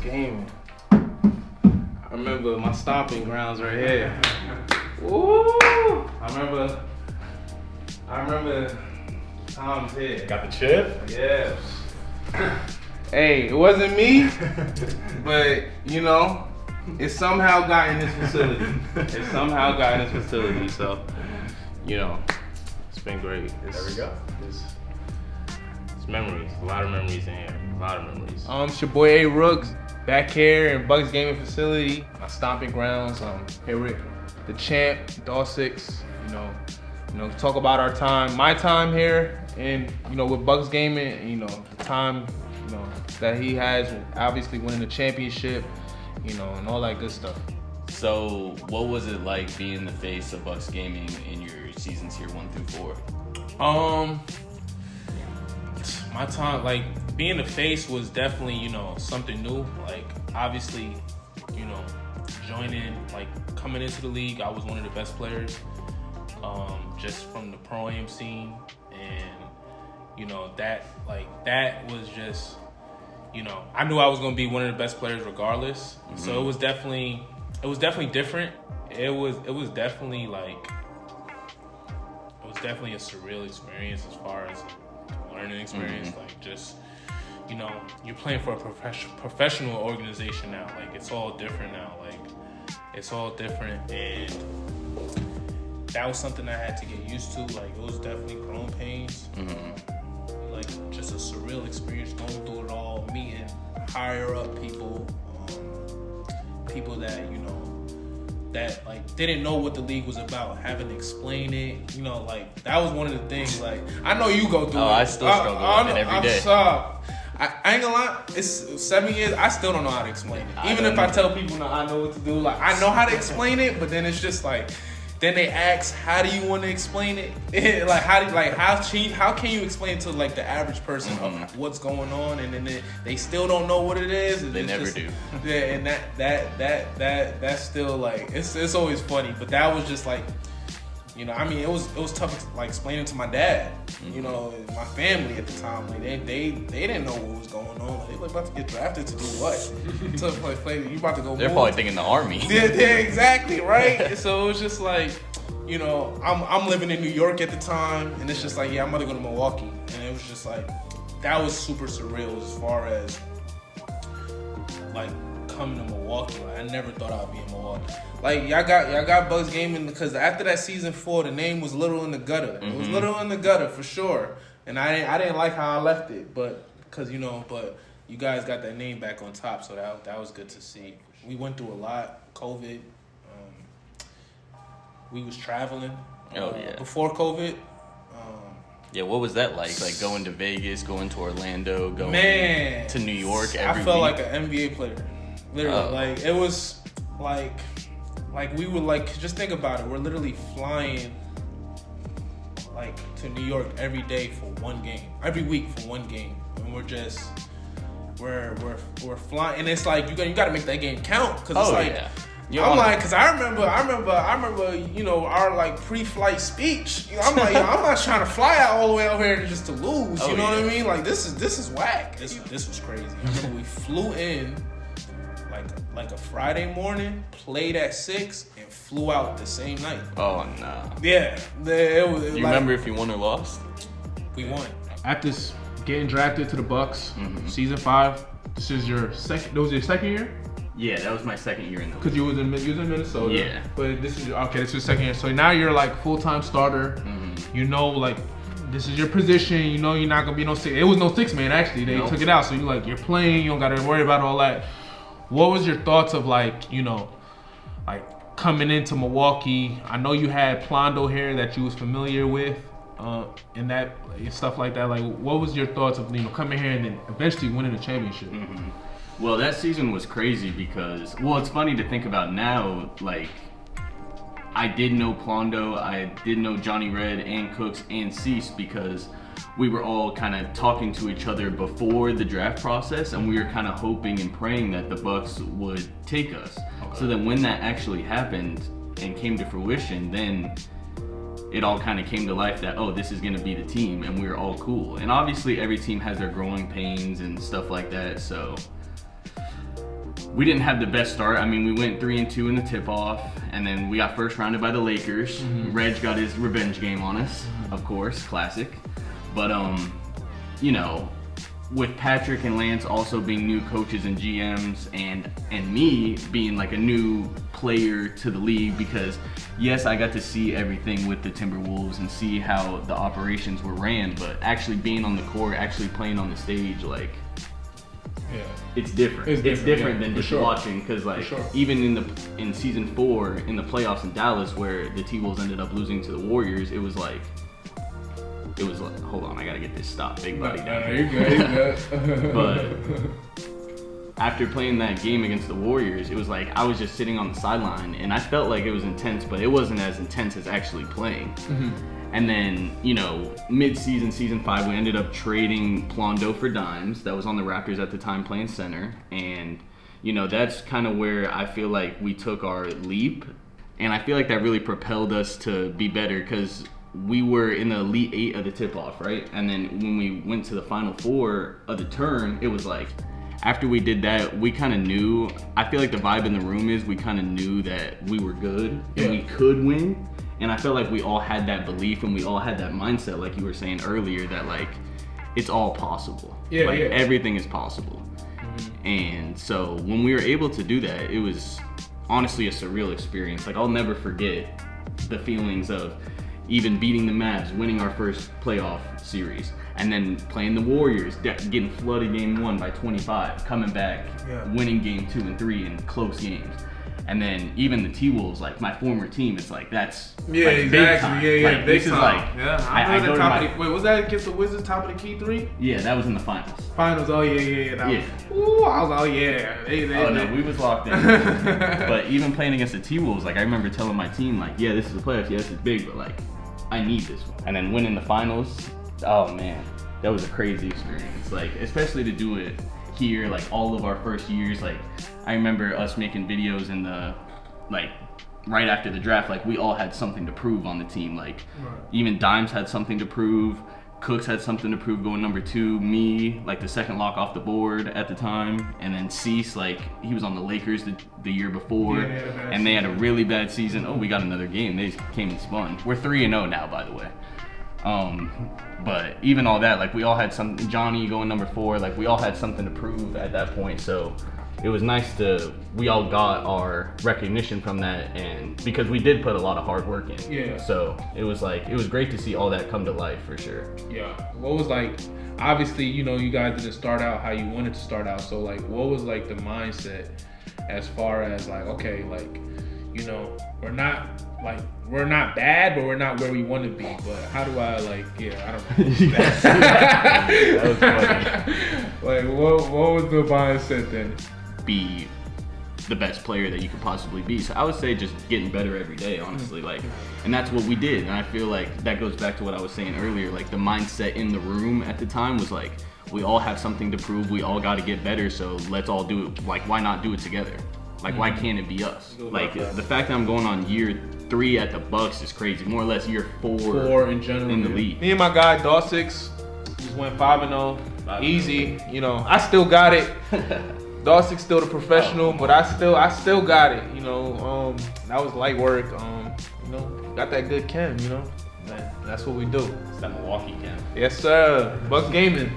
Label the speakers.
Speaker 1: Gaming. I remember my stomping grounds right here. Woo! I remember Tom's here.
Speaker 2: Got the chip?
Speaker 1: Yeah. Hey, it wasn't me, but you know, it somehow got in this facility. So, you know, it's been great.
Speaker 2: There we go.
Speaker 1: It's memories. A lot of memories in here.
Speaker 3: It's your boy Arooks back here in Bucks Gaming Facility, my stomping grounds. Here with the champ, Dawsix. You know, talk about our time, my time here, and with Bucks Gaming. The time, that he has, obviously winning the championship, and all that good stuff.
Speaker 4: So, what was it like being the face of Bucks Gaming in your seasons here 1 through 4?
Speaker 3: My time, like being the face, was definitely something new. Like obviously, joining, like coming into the league, I was one of the best players, just from the pro-am scene, and that was just, I knew I was gonna be one of the best players regardless. Mm-hmm. So it was definitely different. It was definitely a surreal experience as far as learning experience. Mm-hmm. Like just, you're playing for a professional organization now. Like it's all different now. Like it's all different, and that was something I had to get used to. Like it was definitely growing pains. Mm-hmm. Like just a surreal experience going through it all, meeting higher up people, people that that like didn't know what the league was about, having to explain it. Like that was one of the things. Like I know you go through it.
Speaker 4: I still struggle with it every day.
Speaker 3: I ain't gonna lie, it's 7 years, I still don't know how to explain it. Even if I tell people I know what to do, like I know how to explain it, but then it's just like, then they ask, how do you want to explain it? Like how can you explain to like the average person what's going on, and then they still don't know what it is.
Speaker 4: They never do.
Speaker 3: Yeah, and that's still like it's always funny, but that was just like, it was tough like explaining to my dad, my family at the time. Like they didn't know what was going on. Like, they were about to get drafted to do what? To play. You about to go?
Speaker 4: They're probably thinking the army.
Speaker 3: Yeah, exactly, right. So it was just like, I'm living in New York at the time, and it's just like, I'm about to go to Milwaukee, and it was just like, that was super surreal as far as like coming to Milwaukee. Like I never thought I'd be in Milwaukee. Like y'all got Bucks Gaming, because after that season 4, the name was Little in the Gutter. Mm-hmm. It was Little in the Gutter for sure, and I didn't like how I left it, but because but you guys got that name back on top, so that was good to see. We went through a lot. COVID, we was traveling. Before COVID.
Speaker 4: Yeah, what was that like? Like going to Vegas, going to Orlando, going to New York every
Speaker 3: I felt
Speaker 4: week?
Speaker 3: like an NBA player. Literally, like it was like we were like, just think about it. We're literally flying like to New York every day for one game, every week for one game, and we're flying, and it's like you got to make that game count, because it's like. Yeah. I'm like, because I remember, our like pre-flight speech. I'm like, I'm not trying to fly out all the way out here just to lose. What I mean? Like this is whack. This was crazy. I remember we flew in like a Friday morning, played at 6, and flew out the same night.
Speaker 4: Oh no.
Speaker 3: Yeah.
Speaker 4: Do you remember if you won or lost?
Speaker 3: We won.
Speaker 2: At this getting drafted to the Bucks, season 5. This is your second. That was your second year.
Speaker 4: Yeah, that was my second year in the league.
Speaker 2: Because you was in Minnesota.
Speaker 4: Yeah.
Speaker 2: But this is your second year. So now you're like full-time starter. Mm-hmm. Like this is your position. You're not gonna be no 6. It was no 6-man actually. They took it out. So you're playing. You don't gotta worry about all that. What was your thoughts of like coming into Milwaukee? I know you had Plondo here that you was familiar with, and that stuff like that. Like, what was your thoughts of coming here and then eventually winning the championship?
Speaker 4: Mm-hmm. Well, that season was crazy because, it's funny to think about now. Like, I did know Plondo, I did know Johnny Red and Cooks and Cease, because we were all kind of talking to each other before the draft process, and we were kind of hoping and praying that the Bucks would take us. Okay. So then when that actually happened and came to fruition, then it all kind of came to life that, this is going to be the team, and we were all cool. And obviously every team has their growing pains and stuff like that, so we didn't have the best start. I mean, we went 3-2 in the tip-off, and then we got first rounded by the Lakers. Reg got his revenge game on us, of course, classic. But you know, with Patrick and Lance also being new coaches and GMs, and me being like a new player to the league, because yes, I got to see everything with the Timberwolves and see how the operations were ran, but actually being on the court, actually playing on the stage, like,
Speaker 2: Yeah.
Speaker 4: it's different. It's different than just watching, because like even in season 4 in the playoffs in Dallas, where the T-Wolves ended up losing to the Warriors, it was like, hold on, I gotta get this stop, big buddy down here.
Speaker 2: You're good.
Speaker 4: But after playing that game against the Warriors, it was like I was just sitting on the sideline, and I felt like it was intense, but it wasn't as intense as actually playing. And then, you know, mid-season, season 5, we ended up trading Plondo for Dimes. That was on the Raptors at the time, playing center. And, you know, that's kind of where I feel like we took our leap. And I feel like that really propelled us to be better, because we were in the Elite 8 of the tip-off, right? And then when we went to the Final 4 of the turn, it was like, after we did that, we kind of knew, I feel like the vibe in the room is we kind of knew that we were good and we could win. And I felt like we all had that belief and we all had that mindset, like you were saying earlier, that like, it's all possible. Everything is possible. And so when we were able to do that, it was honestly a surreal experience. Like, I'll never forget the feelings of even beating the Mavs, winning our first playoff series, and then playing the Warriors, getting flooded game 1 by 25, coming back, winning game 2 and 3 in close games. And then even the T-Wolves, like my former team, it's like that's like big time. Like,
Speaker 1: big
Speaker 4: this
Speaker 1: time.
Speaker 4: is like I go to my,
Speaker 1: wait, was that against the Wizards, top of the key 3?
Speaker 4: Yeah, that was in the finals.
Speaker 1: Finals, that was, ooh, I was,
Speaker 4: no, we was locked in. But even playing against the T-Wolves, like I remember telling my team, like, yeah, this is the playoffs, yes, it's big, but like, I need this one. And then winning the finals, oh man, that was a crazy experience. Like, especially to do it here, like all of our first years. Like, I remember us making videos in the, like, right after the draft, like we all had something to prove on the team. Like, even Dimes had something to prove, Cooks had something to prove going number 2, me, like the second lock off the board at the time, and then Cease, like he was on the Lakers the year before, and they had a really bad season. Oh, we got another game, they came and spun. We're 3-0 now, by the way. But even all that, like we all had some, Johnny going number 4, like we all had something to prove at that point. So it was nice we all got our recognition from that, and because we did put a lot of hard work in.
Speaker 2: Yeah.
Speaker 4: So it was great to see all that come to life for sure.
Speaker 2: Yeah. What was like, obviously, you know, you guys didn't start out how you wanted to start out. So like, what was like the mindset as far as like, okay, like, you know, we're not bad, but we're not where we want to be. But how do I like? Yeah, I don't know.
Speaker 4: That was funny.
Speaker 2: Like, what was the mindset then?
Speaker 4: Be the best player that you could possibly be. So I would say just getting better every day, honestly. Like, and that's what we did. And I feel like that goes back to what I was saying earlier. Like, the mindset in the room at the time was like, we all have something to prove. We all got to get better. So let's all do it. Like, why not do it together? Like, why can't it be us? Like, the fact that I'm going on year 3 at the Bucks is crazy. More or less year 4
Speaker 2: in general
Speaker 4: in the league.
Speaker 1: Me and my guy Dawsix just went 5-0, easy. You know, I still got it. Dawsix still the professional, but I still got it. You know, that was light work. You know, got that good chem. You know, man, that's what we do.
Speaker 4: It's that Milwaukee camp.
Speaker 1: Yes, sir. Bucks gaming.